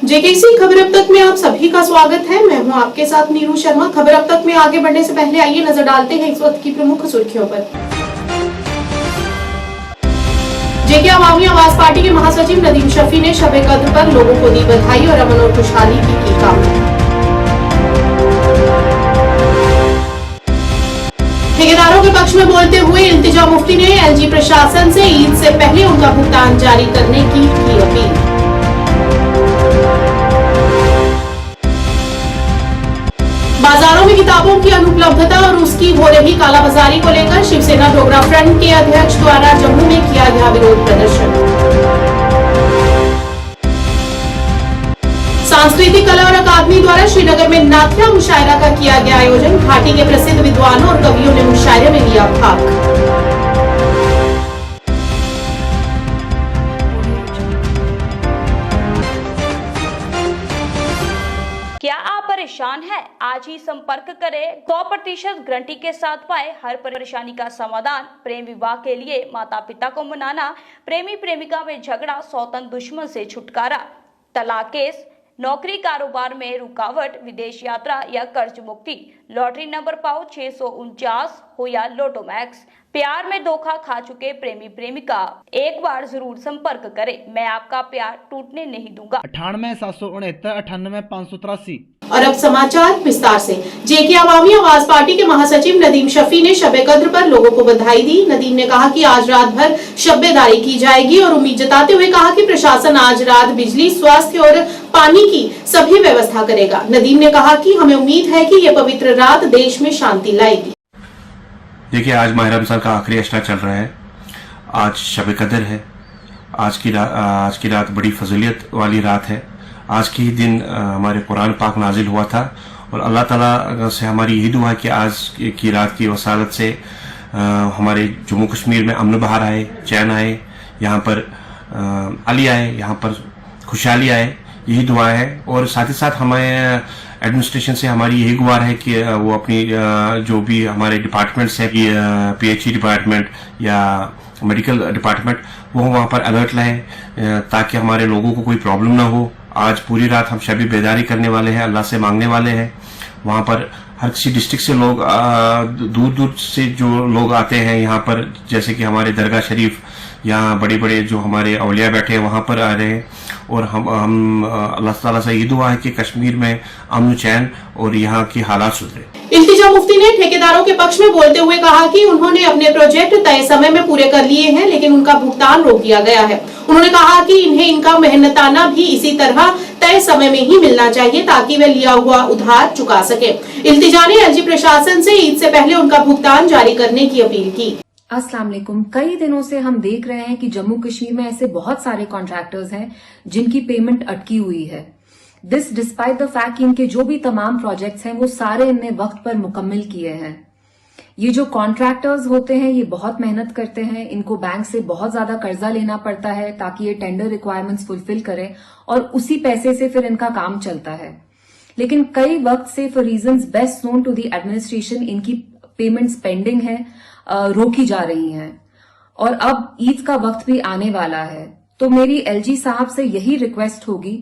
JKC खबर अब तक में आप सभी का स्वागत है। मैं हूं आपके साथ नीरू शर्मा। खबर अब तक में आगे बढ़ने से पहले आइए नजर डालते हैं इस वक्त की प्रमुख सुर्खियों पर। जेके अवामी आवाज पार्टी के महासचिव नदीम शफी ने शब ए कद्र पर लोगों को दी बधाई और अमन और खुशहाली की कामना। ठेकेदारों के पक्ष में बोलते हुए इल्तिजा मुफ्ती ने एलजी प्रशासन से ईद से पहले उनका भुगतान जारी करने की अपील। बाजारों में किताबों की अनुपलब्धता और उसकी हो रही कालाबाजारी को लेकर शिवसेना डोगरा फ्रंट के अध्यक्ष द्वारा जम्मू में किया गया विरोध प्रदर्शन। सांस्कृतिक कला और अकादमी द्वारा श्रीनगर में नाथिया मुशायरा का किया गया आयोजन। घाटी के प्रसिद्ध विद्वानों और कवियों ने मुशायरे में लिया भाग। क्या आप परेशान हैं? आज ही संपर्क करें। 100% गारंटी के साथ पाए हर परेशानी का समाधान। प्रेम विवाह के लिए माता पिता को मनाना, प्रेमी प्रेमिका में झगड़ा, सौतन दुश्मन से छुटकारा, तलाक केस, नौकरी कारोबार में रुकावट, विदेश यात्रा या कर्ज मुक्ति, लॉटरी नंबर पाओ 649 हो या लोटो मैक्स, प्यार में धोखा खा चुके प्रेमी प्रेमिका, एक बार जरूर संपर्क करें। मैं आपका प्यार टूटने नहीं दूंगा। 98 769 583। और अब समाचार विस्तार से। जेके अवामी आवाज पार्टी के महासचिव नदीम शफी ने शब ए कद्र पर लोगों को बधाई दी। नदीम ने कहा कि आज रात भर शब्बेदारी की जाएगी और उम्मीद जताते हुए कहा कि प्रशासन आज रात बिजली, स्वास्थ्य और पानी की सभी व्यवस्था करेगा। नदीम ने कहा कि हमें उम्मीद है कि ये पवित्र रात देश में शांति लाएगी। देखिए, आज माह रमजान का आखिरी अशरा चल रहा है। आज शब ए कद्र है। आज की रात बड़ी फजीलियत वाली रात है। आज के ही दिन हमारे कुरान पाक नाजिल हुआ था और अल्लाह ताला से हमारी यही दुआ है कि आज की रात की वसालत से हमारे जम्मू कश्मीर में अमन बहार आए, चैन आए, यहाँ पर अली आए, यहाँ पर खुशहाली आए, यही दुआ है। और साथ ही साथ हमें एडमिनिस्ट्रेशन से हमारी यही गुहार है कि वो अपनी जो भी हमारे डिपार्टमेंट्स हैं, पीएचई डिपार्टमेंट या मेडिकल डिपार्टमेंट, वो वहाँ पर अलर्ट लाए ताकि हमारे लोगों को कोई प्रॉब्लम ना हो। आज पूरी रात हम शबी बेदारी करने वाले हैं, अल्लाह से मांगने वाले हैं। वहाँ पर हर किसी डिस्ट्रिक्ट से लोग, दूर दूर से जो लोग आते हैं यहाँ पर, जैसे कि हमारे दरगाह शरीफ, यहाँ बड़े बड़े जो हमारे औलिया बैठे हैं वहाँ पर आ रहे हैं। और हम अल्लाह ताला से ये दुआ है कि कश्मीर में अमन चैन और यहाँ की हालात सुधरे। इल्तिजा मुफ्ती ने ठेकेदारों के पक्ष में बोलते हुए कहा कि उन्होंने अपने प्रोजेक्ट तय समय में पूरे कर लिए हैं, लेकिन उनका भुगतान रोक दिया गया है। उन्होंने कहा कि इन्हें इनका मेहनताना भी इसी तरह तय समय में ही मिलना चाहिए ताकि वे लिया हुआ उधार चुका सके। इल्तिजा ने एलजी प्रशासन से ईद से पहले उनका भुगतान जारी करने की अपील की। अस्सलाम वालेकुम। कई दिनों से हम देख रहे हैं कि जम्मू कश्मीर में ऐसे बहुत सारे कॉन्ट्रैक्टर्स हैं जिनकी पेमेंट अटकी हुई है। दिस डिस्पाइट द फैक्ट कि इनके जो भी तमाम प्रोजेक्ट्स हैं वो सारे इनने वक्त पर मुकम्मल किए हैं। ये जो कॉन्ट्रैक्टर्स होते हैं ये बहुत मेहनत करते हैं, इनको बैंक से बहुत ज्यादा कर्जा लेना पड़ता है ताकि ये टेंडर रिक्वायरमेंट्स फुलफिल करें और उसी पैसे से फिर इनका काम चलता है। लेकिन कई वक्त से for reasons best known to the administration इनकी पेमेंट्स पेंडिंग है, रोकी जा रही हैं। और अब ईद का वक्त भी आने वाला है, तो मेरी एलजी साहब से यही रिक्वेस्ट होगी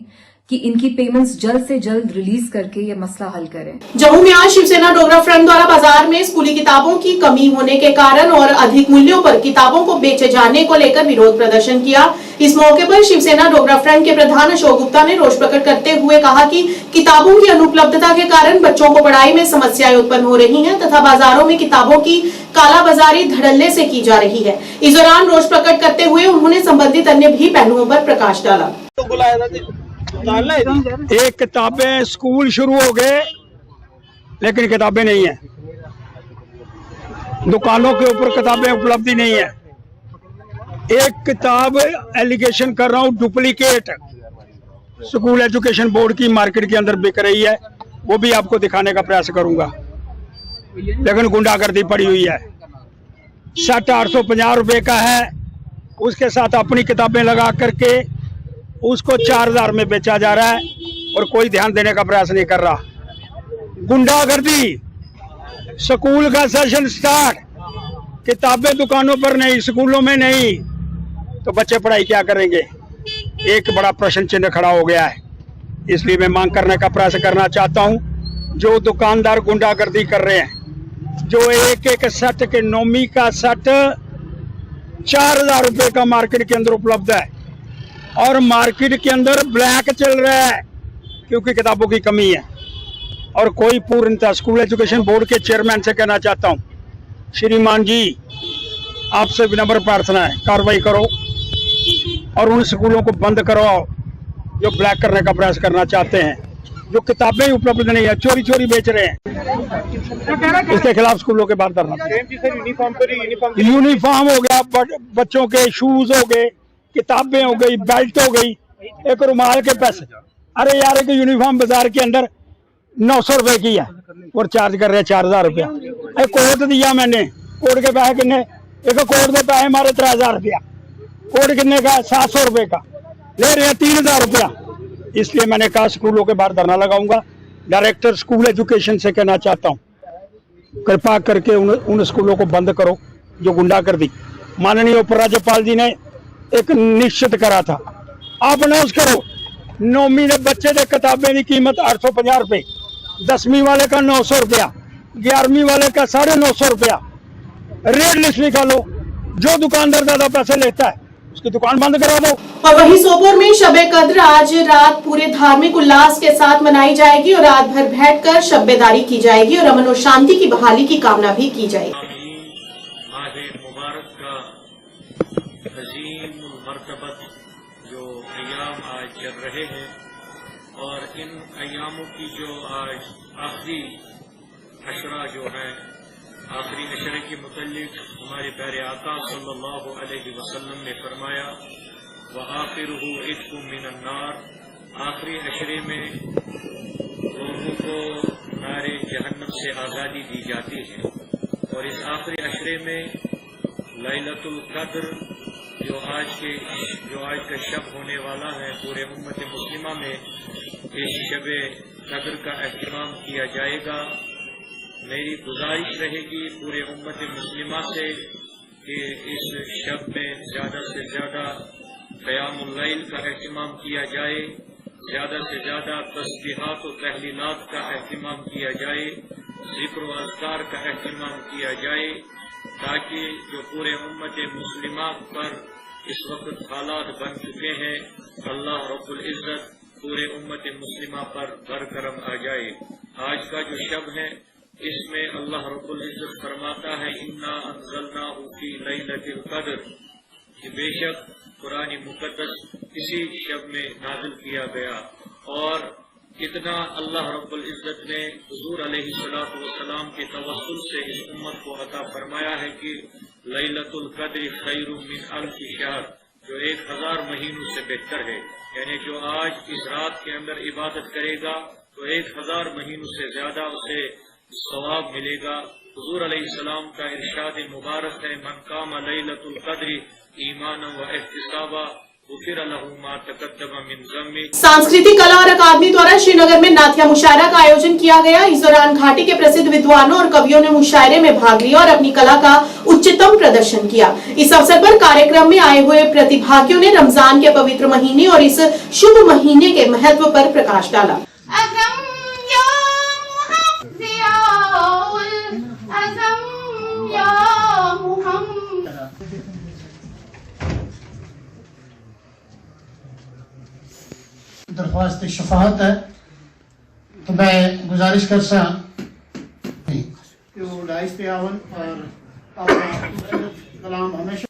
कि इनकी पेमेंट्स जल्द से जल्द रिलीज करके ये मसला हल करें। जम्मू में आज शिवसेना डोगरा फ्रंट द्वारा बाजार में स्कूली किताबों की कमी होने के कारण और अधिक मूल्यों पर किताबों को बेचे जाने को लेकर विरोध प्रदर्शन किया। इस मौके पर शिवसेना डोगरा फ्रंट के प्रधान अशोक गुप्ता ने रोष प्रकट करते हुए कहा कि किताबों की अनुपलब्धता के कारण बच्चों को पढ़ाई में समस्याएं उत्पन्न हो रही हैं तथा बाजारों में किताबों की कालाबाजारी धड़ल्ले से की जा रही है। इस दौरान रोष प्रकट करते हुए उन्होंने संबंधित अन्य भी पहलुओं पर प्रकाश डाला। एक किताबें स्कूल शुरू हो गए लेकिन किताबें नहीं है, दुकानों के ऊपर किताबें उपलब्धि नहीं है। एक किताब एलिगेशन कर रहा हूँ डुप्लीकेट स्कूल एजुकेशन बोर्ड की मार्केट के अंदर बिक रही है, वो भी आपको दिखाने का प्रयास करूंगा। लेकिन गुंडागर्दी पड़ी हुई है। 850 रुपए का है, उसके साथ अपनी किताबें लगा करके उसको 4000 में बेचा जा रहा है और कोई ध्यान देने का प्रयास नहीं कर रहा। गुंडागर्दी, स्कूल का सेशन स्टार्ट, किताबें दुकानों पर नहीं, स्कूलों में नहीं, तो बच्चे पढ़ाई क्या करेंगे? एक बड़ा प्रश्न चिन्ह खड़ा हो गया है। इसलिए मैं मांग करने का प्रयास करना चाहता हूं, जो दुकानदार गुंडागर्दी कर रहे हैं, जो एक एक सेट के नोमी का सेट 4000 रुपए का मार्केट के अंदर उपलब्ध है और मार्केट के अंदर ब्लैक चल रहा है क्योंकि किताबों की कमी है। और कोई पूर्णतः स्कूल एजुकेशन बोर्ड के चेयरमैन से कहना चाहता हूं, श्रीमान जी आपसे विनम्र प्रार्थना है, कार्रवाई करो और उन स्कूलों को बंद करवाओ जो ब्लैक करने का प्रयास करना चाहते हैं, जो किताबें उपलब्ध नहीं है, चोरी चोरी बेच रहे हैं। इसके खिलाफ स्कूलों के बाहर धरना। यूनिफॉर्म हो गया, बच्चों के शूज हो गए, किताबें हो गई, बेल्ट हो गई, एक रुमाल के पैसे। अरे यार एक यूनिफॉर्म बाजार के अंदर 900 रुपए की है और चार्ज कर रहे हैं 4000 रुपया। एक कोट दिया मैंने, कोट के पैसे कितने, एक कोट के पैसे मारे 3000 रुपया, कोट कितने का 700 रुपए का, ले रहे हैं 3000 रुपया। इसलिए मैंने कहा स्कूलों के बाहर धरना लगाऊंगा। डायरेक्टर स्कूल एजुकेशन से कहना चाहता हूं, कृपा करके उन स्कूलों को बंद करो जो गुंडागर्दी। माननीय उपराज्यपाल जी ने एक निश्चित करा था, आप अनाउंस करो 9वीं ने बच्चे की किताबें की कीमत 850 रुपए, 10वीं वाले का 900 रुपया, 11वीं वाले का 950 रुपया। रेट लिस्ट निकालो, जो दुकानदार ज्यादा पैसे लेता है उसकी दुकान बंद करा दो। और वहीं सोपोर में शब-ए कद्र आज रात पूरे धार्मिक उल्लास के साथ मनाई जाएगी और रात भर बैठकर शब्बेदारी की जाएगी और अमन और शांति की बहाली की कामना भी की जाएगी। मुबारक का अजीम मर्तबत जो अयाम आज चल रहे हैं और इन अयामों की जो आज आखिरी अशरा जो है, आखिरी अशरे के मुतल्लिक हमारे प्यारे आका सल्लल्लाहु अलैहि वसल्लम ने फरमाया, व आखिरुहु इत्कुम मिनन नार, आखिरी अशरे में लोगों को नारे जहन्नम से आज़ादी दी जाती है। और इस आखिरी अशरे में लैलतुल कद्र जो आज का शब होने वाला है, पूरे उम्मत मुस्लिमा में इस शब कद्र का एहतमाम किया जाएगा। मेरी गुजारिश रहेगी पूरे उम्मत मुस्लिमा से कि इस शब में ज़्यादा से ज़्यादा क़यामुल लैल का एहतमाम किया जाए, ज़्यादा से ज़्यादा तस्बीहात और तहलीलात का एहतमाम किया जाए, ज़िक्र व अज़कार का एहतमाम किया जाए, ताकि जो पूरे उम्मत मुस्लिमा पर इस वक्त हालात बन चुके हैं, अल्लाह रब्बुल इज़्ज़त पूरे उम्मत मुस्लिमा पर बरकरम आ जाए। आज का जो शब है इसमें अल्लाह रब्बुल इज़्ज़त फरमाता है, इन्ना अंज़लनाहु फी लैलतिल कद्र, कि बेशक कुरान मुक़द्दस इसी शब में नाज़िल किया गया। और कितना अल्लाह रब्बुल इज़्ज़त ने हुज़ूर अलैहिस्सलातु वस्सलाम के तवस्सुल से इस उम्मत को अता फरमाया है कि लैलतुल कद्र खैरुम मिन अल्फ़ि शहर, जो 1000 महीनों से बेहतर है। यानी जो आज इस रात के अंदर इबादत करेगा तो 1000 महीनों से ज्यादा उसे सवाब मिलेगा। हुज़ूर अलैहिस्सलाम का इरशाद मुबारक है, मन कामा लैलतुल कद्र ईमानन व इहतिसाबा गुफिर लहू मा तक़द्दम मिन ज़म्बि। सांस्कृतिक कला और अकादमी द्वारा श्रीनगर में नाथिया मुशायरा का आयोजन किया गया। इस दौरान घाटी के प्रसिद्ध विद्वानों और कवियों ने मुशायरे में भाग लिया और अपनी कला का उच्चतम प्रदर्शन किया। इस अवसर पर कार्यक्रम में आए हुए प्रतिभागियों ने रमजान के पवित्र महीने और इस शुभ महीने के महत्व पर प्रकाश डाला। दरख्वास्त शफाअत है, तो मैं गुजारिश कर और कलाम हमेशा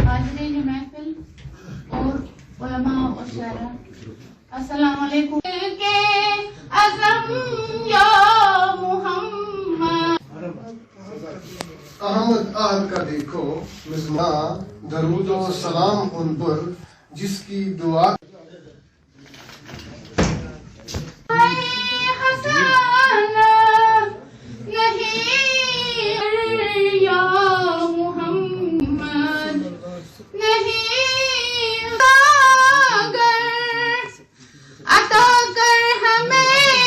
हाज़रीन महफिल और उलमा और शारा, अस्सलाम वालेकुम। अहमद आहद का देखो मिज़मा, दरूद और सलाम उन पर जिसकी दुआ अता कर हमें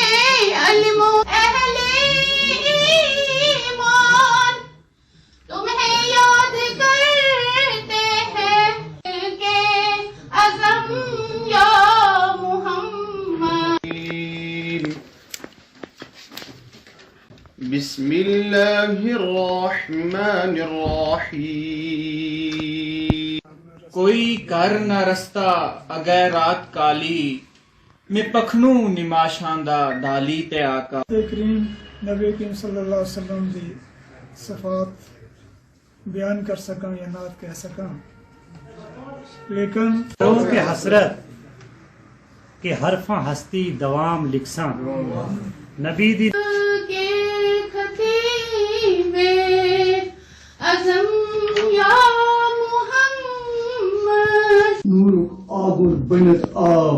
बिस्मिल्लाहिर्रहमानिर्रहीम। कोई कर न रस्ता अगै रात काली मैं पखनू निमाशांदा डाली ते आका। करीम नबी करीम सल्लल्लाहु अलैहि वसल्लम दी सफात बयान कर सकां या नात कह सकां, लेकिन के हसरत के हरफा हस्ती दवाम लिखसा नबी दी के खती में अज़म या मुहम्मद नूर आगुर बनत आव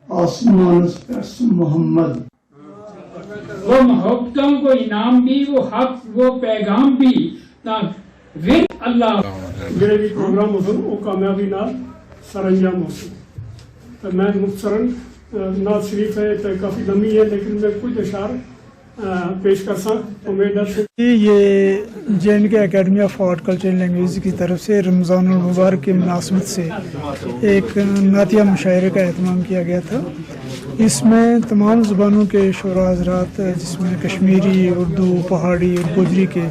आसमान पे मोहम्मद। वो मोहब्बतों को इनाम भी, वो हक, वो पैगाम भी ना विद अल्लाह ਜਿਹੜੇ ਵੀ ਪ੍ਰੋਗਰਾਮ ਹੋਣ ਉਹ ਕਾਮਯਾਬੀ ਨਾਲ ਸਰੰਜਾਮ ਹੋਣ। तो मैं मुख्तसरन नात शरीफ है तो काफ़ी लंबी है, लेकिन मैं कुछ अशार पेश कर सकता उम्मीद है। ये JNK academy of horticulture and language की तरफ से रमज़ान मुबारक की मुनासबत से एक नातिया मुशायरे का एहतमाम किया गया था। इसमें तमाम ज़ुबानों के शुरा हज़रात, जिसमें कश्मीरी, उर्दू, पहाड़ी और गोजरी के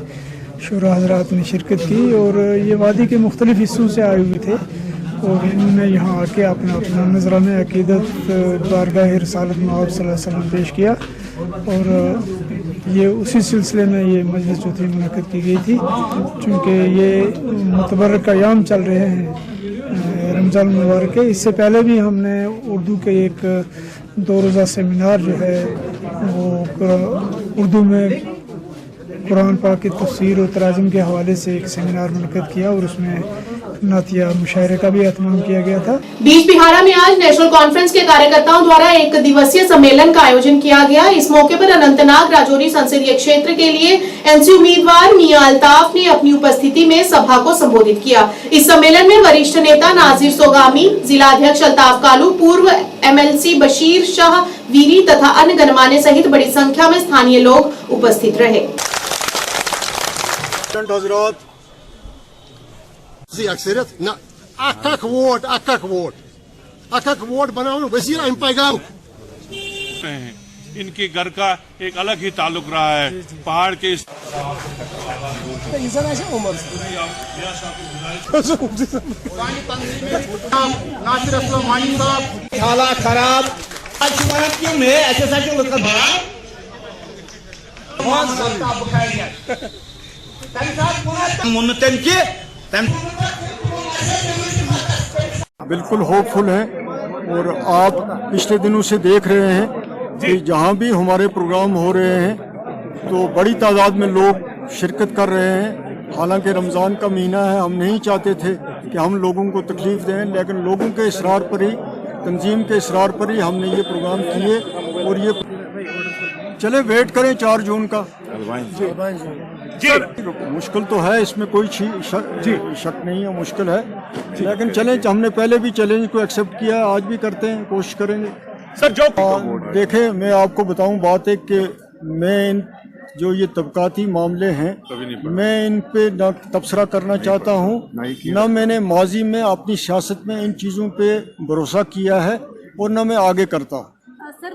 शुरा हज़रात ने शिरकत की और ये वादी के मुख्तलिफ़ हिस्सों से आए हुए थे और इन्होंने यहाँ आके अपना अपना नजराना अकीदत बारगाह रसालत नवाब सल्लल्लाहु अलैहि वसल्लम पेश किया और ये उसी सिलसिले में ये मजलिस जो थी मुनक़्क़िद की गई थी। चूँकि ये मुतबर्रक अयाम चल रहे हैं रमज़ान मुबारक के, इससे पहले भी हमने उर्दू के एक 2 रोज़ा सेमिनार जो है वो उर्दू में कुरान पाक की तफसीर और तराजुम के हवाले से एक सेमिनार मुनक़्क़िद किया और उसमें नातिया मुशायरे का भी एहतमाम किया गया था। बीच बिहारा में आज नेशनल कॉन्फ्रेंस के कार्यकर्ताओं द्वारा एक दिवसीय सम्मेलन का आयोजन किया गया। इस मौके पर अनंतनाग राजौरी संसदीय क्षेत्र के लिए NC उम्मीदवार मियां अल्ताफ ने अपनी उपस्थिति में सभा को संबोधित किया। इस सम्मेलन में वरिष्ठ नेता नाजिर सोगामी, जिला अध्यक्ष अल्ताफ कालू, पूर्व MLC बशीर शाह वीरी तथा अन्य गणमान्य सहित बड़ी संख्या में स्थानीय लोग उपस्थित रहे। अक्सरियत न अक वोट बनाओ वजीर अम पैगाम। इनके घर का एक अलग ही ताल्लुक रहा है पहाड़ के हालात खराब क्यों है ऐसे बिल्कुल होपफुल है और आप पिछले दिनों से देख रहे हैं कि जहाँ भी हमारे प्रोग्राम हो रहे हैं तो बड़ी तादाद में लोग शिरकत कर रहे हैं। हालांकि रमज़ान का महीना है, हम नहीं चाहते थे कि हम लोगों को तकलीफ़ दें, लेकिन लोगों के इसरार पर ही, तंजीम के इसरार पर ही हमने ये प्रोग्राम किए और ये चले वेट करें 4 जून का। मुश्किल तो है, इसमें कोई शक नहीं है, मुश्किल है, लेकिन चलें, हमने पहले भी चैलेंज को एक्सेप्ट किया, आज भी करते हैं, कोशिश करेंगे सर। जो देखें, मैं आपको बताऊं बात है कि मैं जो ये तबकाती मामले हैं मैं इन पे न तबसरा करना चाहता हूं, न मैंने माजी में अपनी सियासत में इन चीज़ों पे भरोसा किया है और न मैं आगे करता हूं।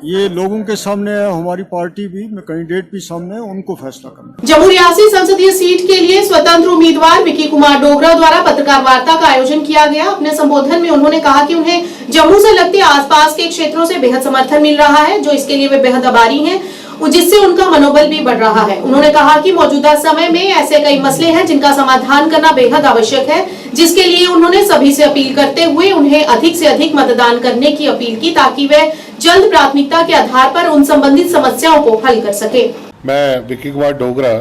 ये लोगों के सामने है, हमारी पार्टी भी, मैं कैंडिडेट भी सामने है, उनको फैसला करना। जम्मू रियासी संसदीय सीट के लिए स्वतंत्र उम्मीदवार विकी कुमार डोगरा द्वारा पत्रकार वार्ता का आयोजन किया गया। अपने संबोधन में उन्होंने कहा कि उन्हें जम्मू से लगते आसपास के क्षेत्रों से बेहद समर्थन मिल रहा है, जो इसके लिए वे बेहद आभारी हैं, जिससे उनका मनोबल भी बढ़ रहा है। उन्होंने कहा कि मौजूदा समय में ऐसे कई मसले हैं जिनका समाधान करना बेहद आवश्यक है, जिसके लिए उन्होंने सभी से अपील करते हुए उन्हें अधिक से अधिक मतदान करने की अपील की, ताकि वे जल्द प्राथमिकता के आधार पर उन संबंधित समस्याओं को हल कर सके। मैं Vicky Kumar Dogra,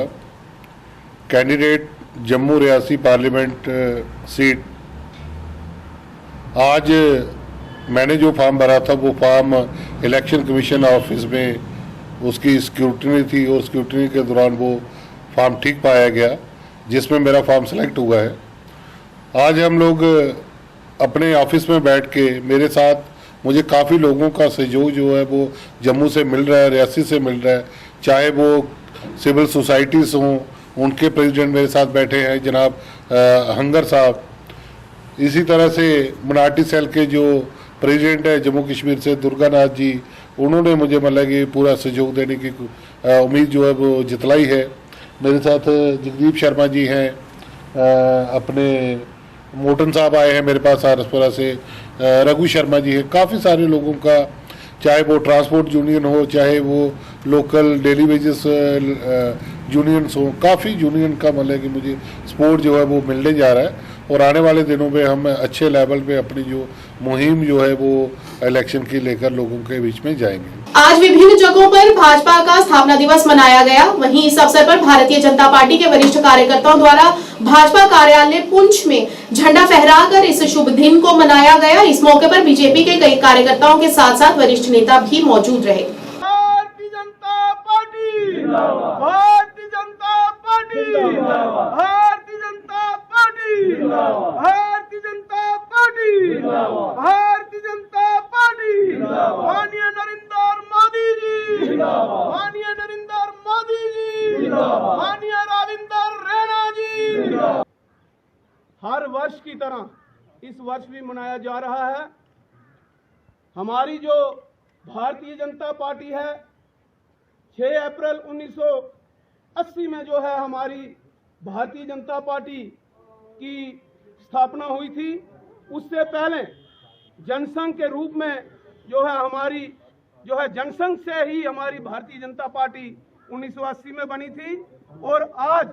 candidate Jammu Reasi parliament seat. आज मैंने जो फॉर्म भरा था वो फॉर्म इलेक्शन कमीशन ऑफिस में उसकी स्क्रूटनी थी और स्क्रूटनी के दौरान वो फॉर्म ठीक पाया गया, जिसमें मेरा फॉर्म सेलेक्ट हुआ है। आज हम लोग अपने ऑफिस में बैठ के, मेरे साथ मुझे काफ़ी लोगों का सहयोग जो है वो जम्मू से मिल रहा है, रियासी से मिल रहा है, चाहे वो सिविल सोसाइटीज़ हों, उनके प्रेसिडेंट मेरे साथ बैठे हैं जनाब हंगर साहब। इसी तरह से मिनार्टी सेल के जो प्रेसिडेंट है जम्मू कश्मीर से दुर्गानाथ जी, उन्होंने मुझे मतलब कि पूरा सहयोग देने की उम्मीद जो है वो जितलाई है। मेरे साथ जगदीप शर्मा जी हैं, अपने मोटन साहब आए हैं मेरे पास सारसपुरा से, रघु शर्मा जी हैं, काफ़ी सारे लोगों का, चाहे वो ट्रांसपोर्ट यूनियन हो, चाहे वो लोकल डेली वेजेस यूनियंस हो, काफ़ी यूनियन का मतलब कि मुझे सपोर्ट जो है वो मिलने जा रहा है। और आने वाले दिनों में हम अच्छे लेवल पे अपनी जो मुहिम जो है वो इलेक्शन की लेकर लोगों के बीच में जाएंगे। आज विभिन्न जगहों पर भाजपा का स्थापना दिवस मनाया गया। वहीं इस अवसर पर भारतीय जनता पार्टी के वरिष्ठ कार्यकर्ताओं द्वारा भाजपा कार्यालय पुंछ में झंडा फहराकर इस शुभ दिन को मनाया गया। इस मौके पर बीजेपी के कई कार्यकर्ताओं के साथ साथ वरिष्ठ नेता भी मौजूद रहे। Bharatiya Janata party, Bharatiya Janata party, Bharatiya Janata party, Bharatiya Janata party, Bharatiya Janata party, माननीय नरेंद्र मोदी जी, माननीय नरेंद्र मोदी जी, माननीय रविंद्र रैना जी। हर वर्ष की तरह इस वर्ष भी मनाया जा रहा है। हमारी जो भारतीय जनता पार्टी है, 6 अप्रैल 1980 में जो है हमारी भारतीय जनता पार्टी की स्थापना हुई थी। उससे पहले जनसंघ के रूप में जो है हमारी जो है जनसंघ से ही हमारी भारतीय जनता पार्टी 1980 में बनी थी। और आज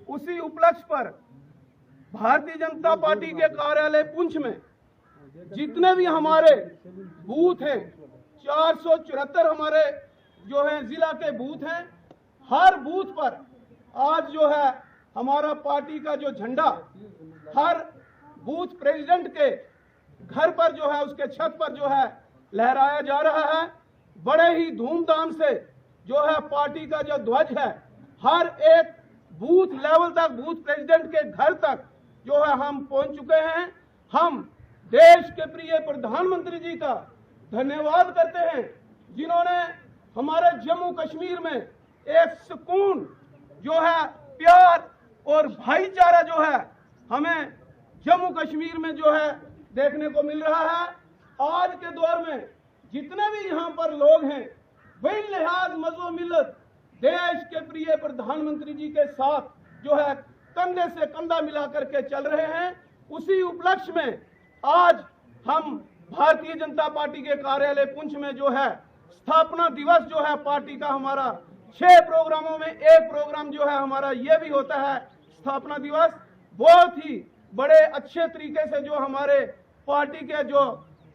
उसी उपलक्ष्य पर भारतीय जनता पार्टी के कार्यालय पुंछ में जितने भी हमारे बूथ हैं, 474 हमारे जो है जिला के बूथ हैं, हर बूथ पर आज जो है हमारा पार्टी का जो झंडा हर बूथ प्रेसिडेंट के घर पर जो है उसके छत पर जो है लहराया जा रहा है। बड़े ही धूमधाम से जो है पार्टी का जो ध्वज है हर एक बूथ लेवल तक, बूथ प्रेसिडेंट के घर तक जो है हम पहुंच चुके हैं। हम देश के प्रिय प्रधानमंत्री जी का धन्यवाद करते हैं, जिन्होंने हमारे जम्मू कश्मीर में एक सुकून जो है, प्यार और भाईचारा जो है हमें जम्मू कश्मीर में जो है देखने को मिल रहा है। आज के दौर में जितने भी यहाँ पर लोग हैं, वही लिहाज मजो मिलत देश के प्रिय प्रधानमंत्री जी के साथ जो है कंधे से कंधा मिला करके चल रहे हैं। उसी उपलक्ष्य में आज हम भारतीय जनता पार्टी के कार्यालय पुंछ में जो है स्थापना दिवस जो है पार्टी का, हमारा 6 प्रोग्रामों में एक प्रोग्राम जो है हमारा ये भी होता है स्थापना दिवस। बहुत ही बड़े अच्छे तरीके से जो हमारे पार्टी के जो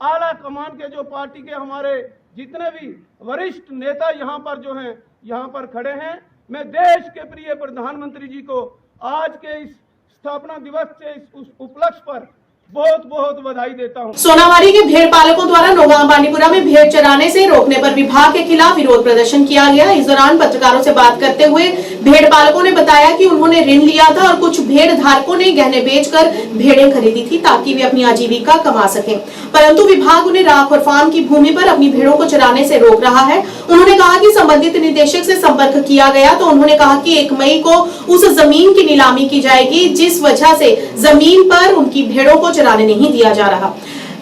आला कमान के जो पार्टी के हमारे जितने भी वरिष्ठ नेता यहाँ पर जो हैं यहाँ पर खड़े हैं। मैं देश के प्रिय प्रधानमंत्री जी को आज के इस स्थापना दिवस के इस उपलक्ष्य पर बहुत बहुत बधाई देता हूँ। सोनावारी के भेड़ पालकों द्वारा नोगा अंबानीपुरा में भेड़ चराने से रोकने पर विभाग के खिलाफ विरोध प्रदर्शन किया गया। इस दौरान पत्रकारों से बात करते हुए भेड़ पालकों ने बताया कि उन्होंने ऋण लिया था और कुछ भेड़ धारकों ने गहने बेचकर भेड़ें खरीदी थी ताकि वे अपनी आजीविका कमा सकें, परंतु विभाग उन्हें राख और फार्म की भूमि पर अपनी भेड़ों को चराने से रोक रहा है। उन्होंने कहा कि संबंधित निदेशक से संपर्क किया गया तो उन्होंने कहा कि 1 मई को उस जमीन की नीलामी की जाएगी, जिस वजह से जमीन पर उनकी भेड़ों को चराने नहीं दिया जा रहा।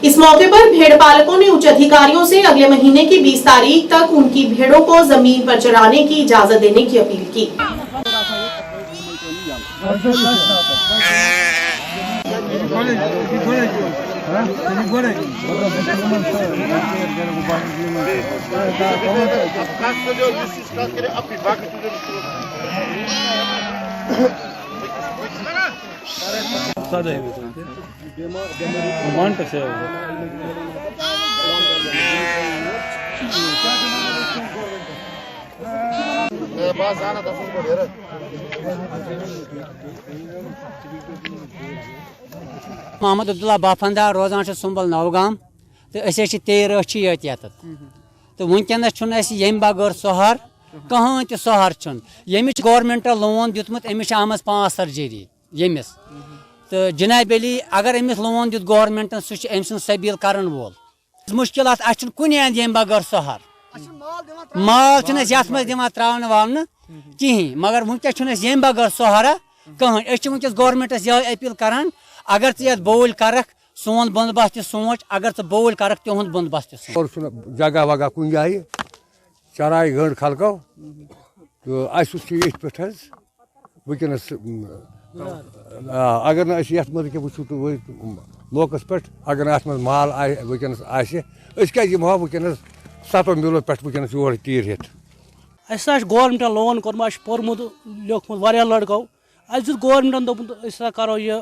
इस मौके पर भेड़ पालकों ने उच्च अधिकारियों से अगले महीने की 20 तारीख तक उनकी भेड़ों को जमीन पर चराने की इजाजत देने की अपील की। मोहम्मद अब्दुल्ला बाफंदा रोजान सुंबल नवगाम तो 13 ये तो वनकस यम बगैर सहर कहें तो सहर यमिच गवर्नमेंट लोन दितमुत अमिस आमज 5 सर्जरी यमिस तो जनाब अली अगर अमिस लोन दित गवर्नमेंट सह अम सद सबील कर वोल मुश्किल कुन यम बगैर सहर माल ये दिवान त्रावन वावन कहें मगर वनकस यम बगैर सहरा कहें वनकस गवर्नमेंटस ये अपील करान अगर ये बोल करख सोन बंदोबस्त सोच अगर च बोल कर तिहुंद बंदोबस्त और जगह वगह कुन जाए चराई गंड खलको तो ये पे वनस अगर नत मत वो तो मौकस पे अगर अत मज माल वनस क्या वनस 7 मिलो पे वनस योर तीर हेत गवर्नमेंट लोन कोर्म पोर्मुत लिखमुत वारिया लड़को दित गवर्नमेंटन दोपन करो ये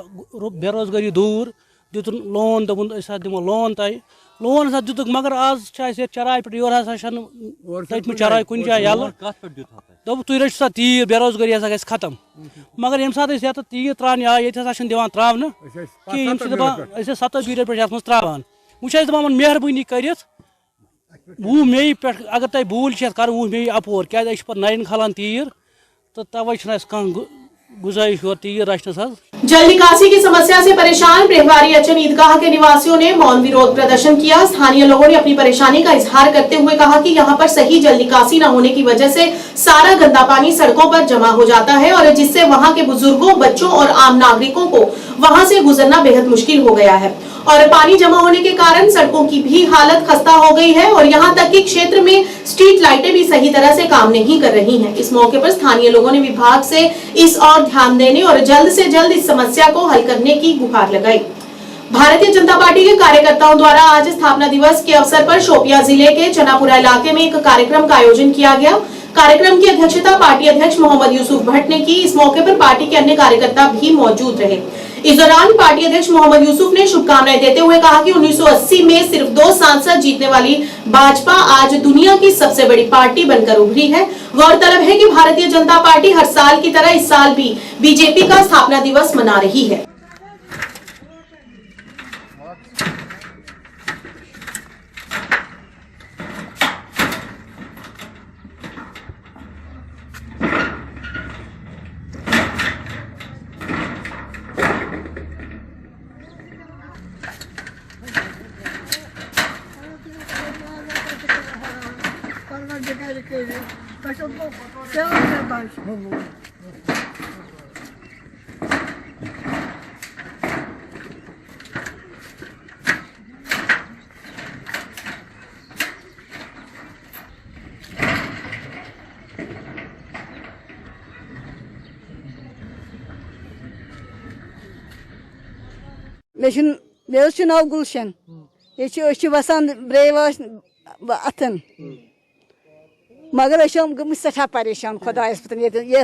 बेरोजगारी दूर दित लोन दोपन दिमो लोन तय लोन हसा दितुक मगर आज चराई पे योर हसा चराई कुन जाए यल दोप तुम रचो सा तीर बेरोजगारी हसा गस खत्म मगर यम सात ये तीर त्रान आए ये हसा दिवान त्रावन कि 7 पीरियड पे मज त्रावान वो दपान मेहरबानी कर वो मे पे अगर तुम बूल कर वो मे अपोर क्या पे नयन खलान तीर तो तवे कह गुजारिश हो तीर रचनस जल निकासी की समस्या से परेशान ब्रह्मवारी अचन ईदगाह के निवासियों ने मौन विरोध प्रदर्शन किया। स्थानीय लोगों ने अपनी परेशानी का इजहार करते हुए कहा कि यहां पर सही जल निकासी न होने की वजह से सारा गंदा पानी सड़कों पर जमा हो जाता है और जिससे वहां के बुजुर्गों, बच्चों और आम नागरिकों को वहां से गुजरना बेहद मुश्किल हो गया है और पानी जमा होने के कारण सड़कों की भी हालत खस्ता हो गई है और यहाँ तक कि क्षेत्र में स्ट्रीट लाइटें भी सही तरह से काम नहीं कर रही हैं। इस मौके पर स्थानीय लोगों ने विभाग से इस और ध्यान देने और जल्द से जल्द इस समस्या को हल करने की गुहार लगाई। भारतीय जनता पार्टी के कार्यकर्ताओं द्वारा आज स्थापना दिवस के अवसर पर शोपियां जिले के चनापुरा इलाके में एक कार्यक्रम का आयोजन किया गया। कार्यक्रम की अध्यक्षता पार्टी अध्यक्ष मोहम्मद यूसुफ भट्ट ने की। इस मौके पर पार्टी के अन्य कार्यकर्ता भी मौजूद रहे। इस दौरान पार्टी अध्यक्ष मोहम्मद यूसुफ ने शुभकामनाएं देते हुए कहा कि 1980 में सिर्फ 2 सांसद जीतने वाली भाजपा आज दुनिया की सबसे बड़ी पार्टी बनकर उभरी है। गौरतलब है कि भारतीय जनता पार्टी हर साल की तरह इस साल भी बीजेपी का स्थापना दिवस मना रही है। मे नाव गुलशन ये वसान ब्रेवास अथन मगर गम सठा परेशान खुदायस पे ये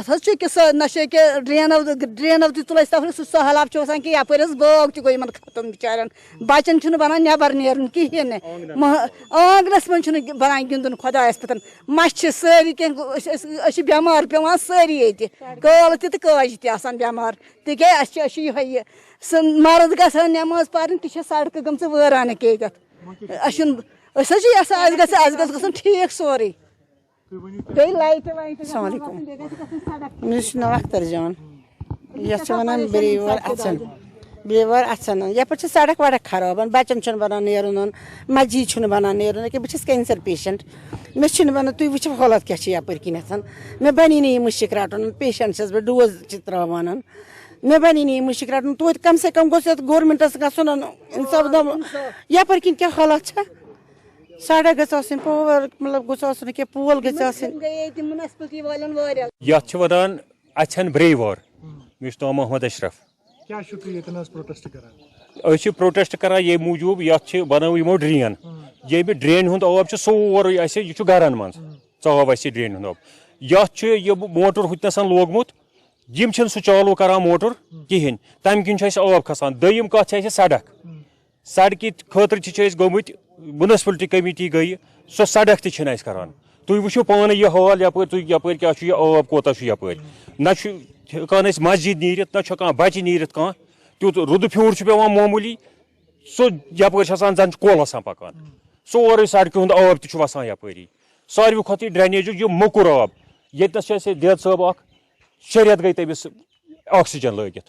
ना ड्रेन तुल सहलाब कि यप बाग गई खत्म बिचारन बचन बनान नबर नेरन कहें आंगनस मन बनान गिंदन खुदायस पे मछ सारी कह बेमार पेवान सारी ये काल ताज तेमार तिह मर्द ग नमाज पार ती सड़क गम वरान कह ठीक सोरे नाव अख्तर जान ये वन ब्रेवर अचन यप सड़क वड़क खराब बचन बनान नेरन मस्जिद बनान नेरन कि बहुत कैंसर पेशेंट मे वन तुम वो हालत क्या यप कन मे बनी नी मुश्क रटन पेशेंट बह डोज त्रावान मे बनी नी मुश्क रटन तो कम से कम गवर्नमेंटस गन इंसाफ यप कन क्या हालत सड़क गई पावर मतलब गोल पोल वन अचन ब्रेवर मे नाम मोहम्मद अशरफ प्रोटेस्ट कर ये मूजूब ये बनाव यमो ड्रेन ये ड्रेन हुंद आब सोरे यह गरन मज चाव ड्रेन हुंद आब ये मोटर हुतनसन लोगमुत यम सह चालू कर मोटर कहें तम किन आब खसान दम कत सड़क सड़क खतर गोमुत म्यूनसिपलिटी कमेटी गई सो सड़क तक करान तुम वो पान यह हाल यप क्या आब कोता यप ना मस्जिद नीरित ना बच्चे नीरित कह तुत रुद फ्यूर पेवान मामूली सो यप जन कोल पकान सोरे सड़क हुंद आब तसान यपरी सारे खुद ड्रेनेज यह मोकुर आब ये देद साहब शे रेत गई तमिस ऑक्सीजन लगित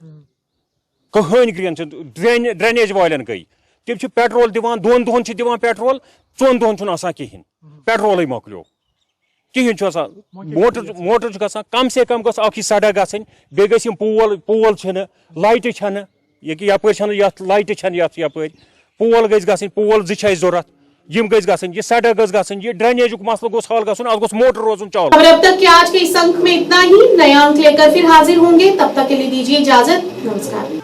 कहन ग्रेन ड्रेनेज वालन गई तम पेट्रोल दिवान 2 दोहन दिवान पेट्रोल 4 दोहन कहें पेट्रोल मकलो कहें मोटर गसान कम से कम गई सड़क गई पोल पोल लाइट लाइट ये कि यप लाइट यप पोल गई पोल जी जरूरत यम गई सड़क गई ड्रेनेज मसल गोस हल गो मोटर रोजन चालू। अब तक के आज के इस अंक में इतना ही। नया अंक लेकर फिर हाजिर होंगे, तब तक के लिए दीजिए इजाजत। नमस्कार।